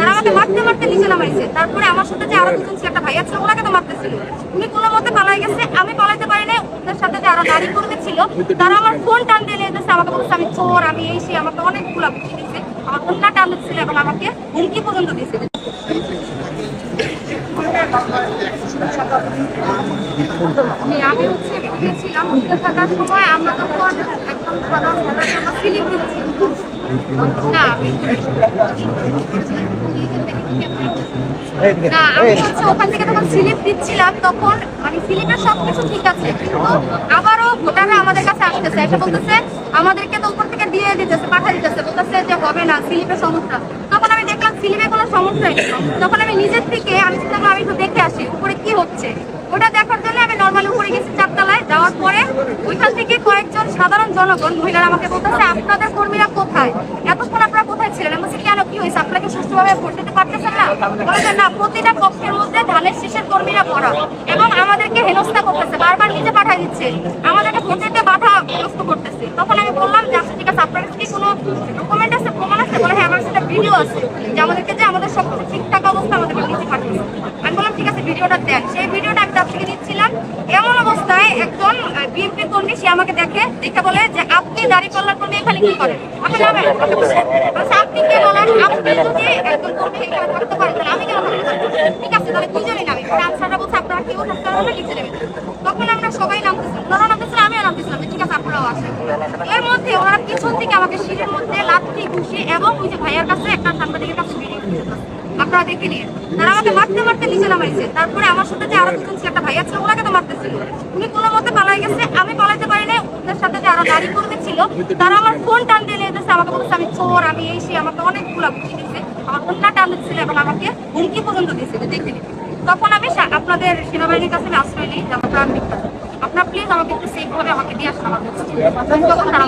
তারা আমাকে মারতে মারতে নিচে নামাইছে। তারপরে আমার সাথে যে আরো দুজন ছিল, একটা ভাইয়া ছিল, ওনাকে তো মারতেছিল। উনি কোনো মতে পালাই গেছে, আমি পালাইতে পারি না। ওদের সাথে যে আরো নারী কর্মী ছিল, তারা আমার ফোন টান দিয়ে নিয়ে যেতেছে, আমাকে বলছে আমি চোর, আমি এই সেই, আমাকে অনেক বুঝিয়ে দিচ্ছে। আমার ফোনটা টান দিচ্ছিল এবং আমাকে হুমকি পর্যন্ত দিয়েছে। আমি হচ্ছে ছিলাম থাকার সময় আমরা তখন একদম সাধারণ ফিলিং দিচ্ছি না, আমি হচ্ছে ওখান থেকে তখন স্লিপ দিচ্ছিলাম। তখন মানে স্লিপের সবকিছু ঠিক আছে, কিন্তু আবারও ভোটাররা আমাদের কাছে আসতেছে, এসে বলতেছে আমাদেরকে তো উপর থেকে দিয়ে দিতেছে, পাঠা দিতেছে, বলতেছে যে হবে না, স্লিপের সমস্যা। তখন আমি দেখলাম স্লিপে কোনো সমস্যাই নেই। তখন আমি নিজের থেকে আমি একটু দেখে আসি উপরে কি হচ্ছে। ওটা দেখার জন্য আমি নর্মালি উপরে গেছি 4 তলায়। যাওয়ার পরে ওইখান থেকে কয়েকজন সাধারণ জনগণ মহিলারা আমাকে বলতেছে আপনাদের কর্মীরা কোথায়, এতক্ষণ আপনারা কোথায় ছিলেন? আমি বলছি কেন, কি হয়েছে, আপনাকে সুষ্ঠুভাবে ভোট দিতে পারতেছেন না? বলেছেন না, প্রতিটা কক্ষের মধ্যে ধানের শীষের কর্মীরা ভরা এবং আমাদেরকে হেনস্থা করতেছে, বারবার নিচে পাঠাই দিচ্ছে, আমাদেরকে ভোট দিতে বাধা গ্রস্ত করতেছে। তখন আমি বললাম যে আচ্ছা ঠিক আছে, আপনার কাছে কি কোনো ডকুমেন্ট আছে, প্রমাণ আছে? বলে হ্যাঁ, আমার সাথে ভিডিও আছে যে আমাদেরকে যে আমাদের সব ঠিকঠাক অবস্থা আমাদেরকে নিচে পাঠিয়েছে। আমি বললাম ঠিক আছে, ভিডিওটা দেন। সেই ভিডিওটা আমি তার থেকে দিচ্ছিলাম। এমন অবস্থায় একজন বিএনপি কর্মী সে আমাকে দেখে বলে যে আপনি দাঁড়িপাল্লার কর্মী এখানে কি করেন? আপনি নামেন। আপনি কে বলেন? আপনি যদি একজন কর্মী এখানে থাকতে পারেন তাহলে আমি কেন থাকতে পারি? ঠিক আছে, তাহলে দুজনেই নামি। আনসাররা বলছে আপনারা কেউ থাকতে পারবেন না, নিচে নেবেন। তখন আমরা সবাই নামতেছিলাম, ওনারা নামতেছিলাম, আমিও নামতেছিলাম, ঠিক আছে আপনারাও আসেন। এর মধ্যে ওনারা পিছন থেকে আমাকে সিঁড়ির মধ্যে লাথি ঘুষি এবং ওই যে ভাইয়ার কাছে একটা সাংবাদিকের কাছে ভিডিও দিয়েছে, আপনারা দেখে নিন। তারা আমাকে মারতে মারতে নিচে নামাইছে। তারপরে আমার সাথে যে আরো দুজন ছিল, একটা ভাইয়া ছিল, ওনাকে তো মারতেছিল। উনি কোনো মতে পালাই গেছে, আমি পালাইতে পারি না। ওদের সাথে যে আরো নারী কর্মী ছিল, তারা আমার ফোন টান দিয়ে নিয়ে যেতেছে, আমাকে বলছে আমি চোর, আমি এই সেই, আমাকে অনেক বুঝিয়ে দিচ্ছে। আমার ফোনটা টান দিচ্ছিল এবং আমাকে হুমকি পর্যন্ত দিয়েছে, দেখে নিন। তখন আমি আপনাদের সেনাবাহিনীর কাছে আশ্রয় নিই, যে আমার প্রাণ বিখ্যাত, আপনার প্লিজ আমাকে একটু সেফ ভাবে আমাকে দিয়ে আসেন আমার কাছে। তখন তারা